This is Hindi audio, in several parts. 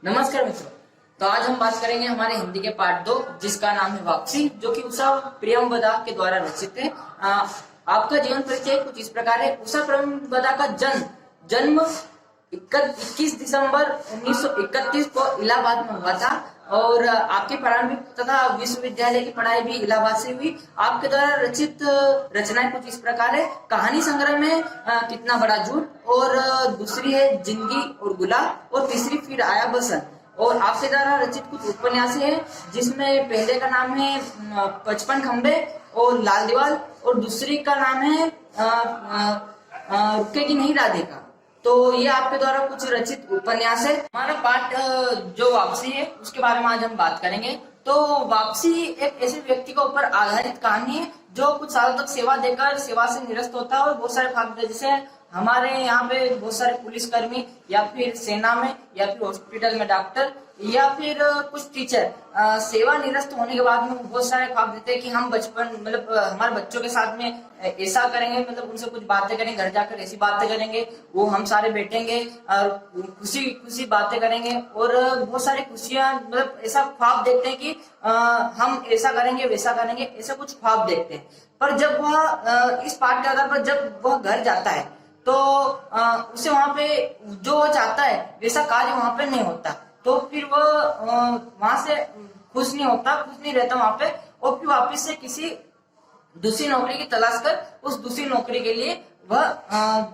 नमस्कार मित्रों। तो आज हम बात करेंगे हमारे हिंदी के पार्ट 2 जिसका नाम है वापसी, जो कि उषा प्रियमवदा के द्वारा रचित है। आपका जीवन परिचय कुछ इस प्रकार है। उषा प्रियमवदा का जन्म 21 दिसंबर 1931 को इलाहाबाद में हुआ था और आपकी प्रारंभिक तथा विश्वविद्यालय की पढ़ाई भी इलाहाबाद से हुई। आपके द्वारा रचित रचनाएं कुछ इस प्रकार है। कहानी संग्रह में कितना बड़ा झूठ, और दूसरी है जिंदगी और गुलाब, और तीसरी फिर आया बसंत। और आपके द्वारा रचित कुछ उपन्यास है जिसमें पहले का नाम है 55 खंबे और लाल दीवार, और दूसरी का नाम है रुकेगी नहीं राधिका। तो ये आपके द्वारा कुछ रचित उपन्यास है। हमारा पाठ जो वापसी है उसके बारे में आज हम बात करेंगे। तो वापसी एक ऐसे व्यक्ति के ऊपर आधारित कहानी है जो कुछ सालों तक सेवा देकर सेवा से निरस्त होता है और बहुत सारे फायदे, जैसे हमारे यहाँ पे बहुत सारे पुलिसकर्मी या फिर सेना में या फिर हॉस्पिटल में डॉक्टर या फिर कुछ टीचर सेवा निरस्त होने के बाद में बहुत सारे ख्वाब देते हैं कि हम बचपन मतलब हमारे बच्चों के साथ में ऐसा करेंगे, मतलब उनसे कुछ बातें करेंगे, घर जाकर ऐसी बातें करेंगे, वो हम सारे बैठेंगे और खुशी खुशी बातें करेंगे और बहुत सारी खुशियां, मतलब ऐसा ख्वाब देखते हैं कि हम ऐसा करेंगे वैसा करेंगे, ऐसा कुछ ख्वाब देखते हैं। पर जब वह इस पाठ के आधार पर जब वह घर जाता है तो उसे वहां पे जो वो चाहता है वैसा कार्य वहां पे नहीं होता, तो फिर वो वहां से खुश नहीं होता, खुश नहीं रहता वहां पे, और फिर वापस से किसी दूसरी नौकरी की तलाश कर उस दूसरी नौकरी के लिए वह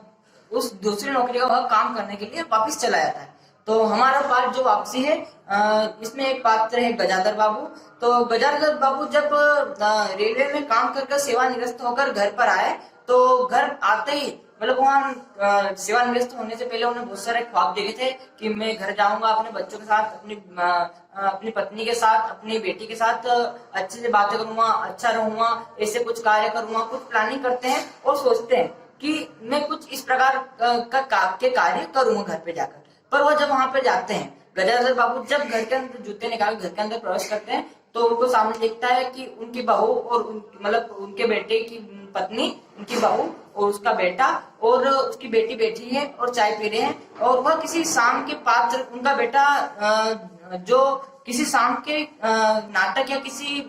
उस दूसरी नौकरी का वह काम करने के लिए वापस चला जाता है। तो हमारा पार्ट जो वापसी है, इसमें एक पात्र है गजाधर बाबू। तो गजाधर बाबू जब रेलवे में काम कर सेवा निरस्त होकर घर पर आए तो घर आते ही मतलब वहाँ सेवानिवृत्त होने से पहले उन्हें बहुत सारे ख्वाब देखे थे कि मैं घर जाऊंगा अपने बच्चों के साथ, अपनी पत्नी के साथ, अपनी बेटी के साथ अच्छे से बातें करूंगा, अच्छा रहूंगा, ऐसे कुछ कार्य करूंगा, कुछ प्लानिंग करते हैं और सोचते हैं कि मैं कुछ इस प्रकार के कार्य करूंगा घर पे जाकर। पर वो जब वहां पे जाते हैं, गजाधर बाबू जब घर के अंदर जूते निकाल घर के अंदर प्रवेश करते हैं तो उनको सामने दिखता है कि उनकी बहू और मतलब उनके बेटे की पत्नी, उनकी बहू और उसका बेटा और उसकी बेटी बैठी है और चाय पी रहे हैं, और वह किसी शाम के पात्र, उनका बेटा जो किसी शाम के नाटक या किसी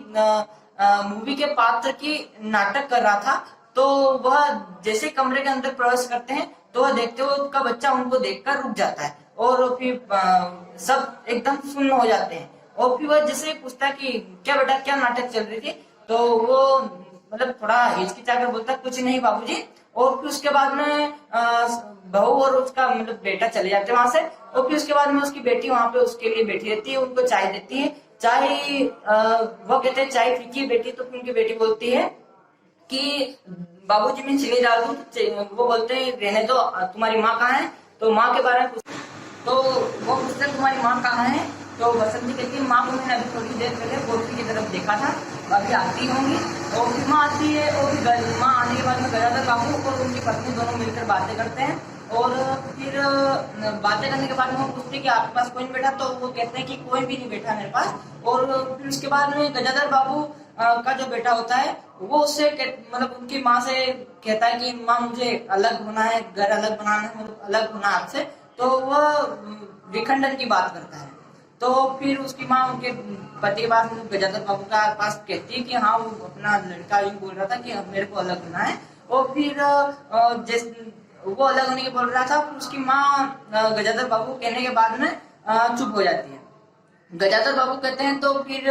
मूवी के पात्र की नाटक कर रहा था। तो वह जैसे कमरे के अंदर प्रवेश करते हैं तो वह देखते हुए उसका बच्चा उनको देखकर रुक जाता है और फिर सब एकदम सुन्न हो जाते हैं, और फिर वह जैसे पूछता है कि क्या बेटा क्या नाटक चल रही थी, तो वो मतलब थोड़ा हिचकिचाकर बोलता है कुछ नहीं बाबूजी, और फिर उसके बाद में बहू और उसका मतलब बेटा चले जाते हैं वहां से, और फिर उसके बाद में उसकी बेटी वहां पे उसके लिए बैठी रहती है, उनको चाय देती है। चाय वो कहते हैं चाय फीकी बेटी, तो फिर उनकी बेटी बोलती है कि बाबूजी मैं चीनी डाल दूं, तो वो बोलते हैं रहने दो, तुम्हारी माँ कहाँ है, तो माँ के बारे में तो वो पूछते हैं तुम्हारी माँ कहाँ है, तो बसंती कहती है माँ को मैंने अभी थोड़ी देर पहले गोलकी की तरफ देखा था, अभी आती होंगी। और फिर माँ आती है और फिर माँ आने के बाद में गजाधर बाबू और उनकी पत्नी दोनों मिलकर बातें करते हैं, और फिर बातें करने के बाद में वो पूछते हैं कि आपके पास कोई नहीं बैठा, तो वो कहते हैं कि कोई भी नहीं बैठा मेरे पास। और फिर उसके बाद में गजाधर बाबू का जो बेटा होता है वो उससे मतलब उनकी माँ से कहता है कि माँ मुझे अलग होना है, घर अलग बनाना है, मतलब अलग होना आपसे, तो वह विखंडन की बात करता है। तो फिर उसकी माँ उनके पति के पास गजाधर बाबू का पास कहती है कि हाँ वो अपना लड़का यूं बोल रहा था कि मेरे को अलग होना है, और फिर वो अलग होने के बोल रहा था, फिर उसकी माँ गजाधर बाबू कहने के बाद में चुप हो जाती है। गजाधर बाबू कहते हैं तो फिर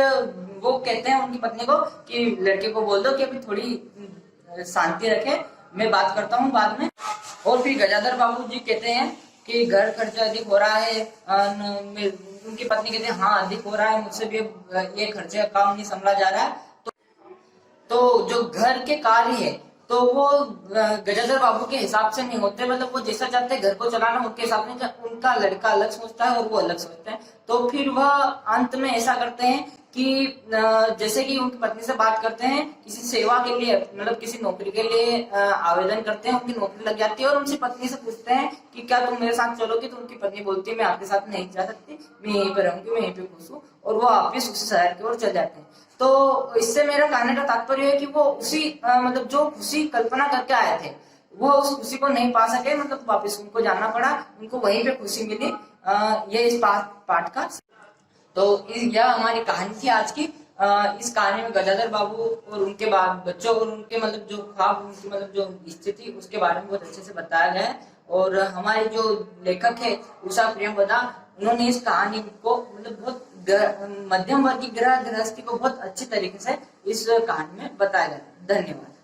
वो कहते हैं उनकी पत्नी को कि लड़के को बोल दो कि अभी थोड़ी शांति रखे, मैं बात करता हूँ बाद में। और फिर गजाधर बाबू जी कहते हैं कि घर खर्चा अधिक हो रहा है, उनकी पत्नी कहते हैं हाँ अधिक हो रहा है, मुझसे भी ये खर्चे का काम नहीं संभला जा रहा है। तो जो घर के कार्य है तो वो गजाधर बाबू के हिसाब से नहीं होते, मतलब वो जैसा चाहते हैं घर को चलाना उनके हिसाब से, उनका लड़का अलग सोचता है और वो अलग सोचते हैं। तो फिर वह अंत में ऐसा करते हैं कि जैसे कि उनकी पत्नी से बात करते हैं, किसी सेवा के लिए मतलब किसी नौकरी के लिए आवेदन करते हैं, उनकी नौकरी लग जाती है, और उनसे पत्नी से पूछते हैं कि क्या तुम मेरे साथ चलोगी, तो उनकी पत्नी बोलती है मैं आपके साथ नहीं जा सकती, मैं यहीं पर रहूंगी, मैं यहीं पे खुश हूँ, और वो वापिस उसी शहर की ओर चल जाते हैं। तो इससे मेरा कहने का तात्पर्य है कि वो उसी मतलब जो खुशी कल्पना करके आए थे वो उस खुशी को नहीं पा सके, मतलब वापस उनको जाना पड़ा, उनको वहीं पे खुशी मिली। ये इस पाठ का। तो यह हमारी कहानी थी आज की। इस कहानी में गदाधर बाबू और उनके बच्चों और उनके मतलब जो ख्वाब, उनकी मतलब जो स्थिति, उसके बारे में बहुत अच्छे से बताया गया है। और हमारे जो लेखक है उषा प्रियंवदा, उन्होंने इस कहानी को मतलब बहुत मध्यम वर्ग की गृहस्थी को बहुत अच्छी तरीके से इस कहानी में बताया गया। धन्यवाद।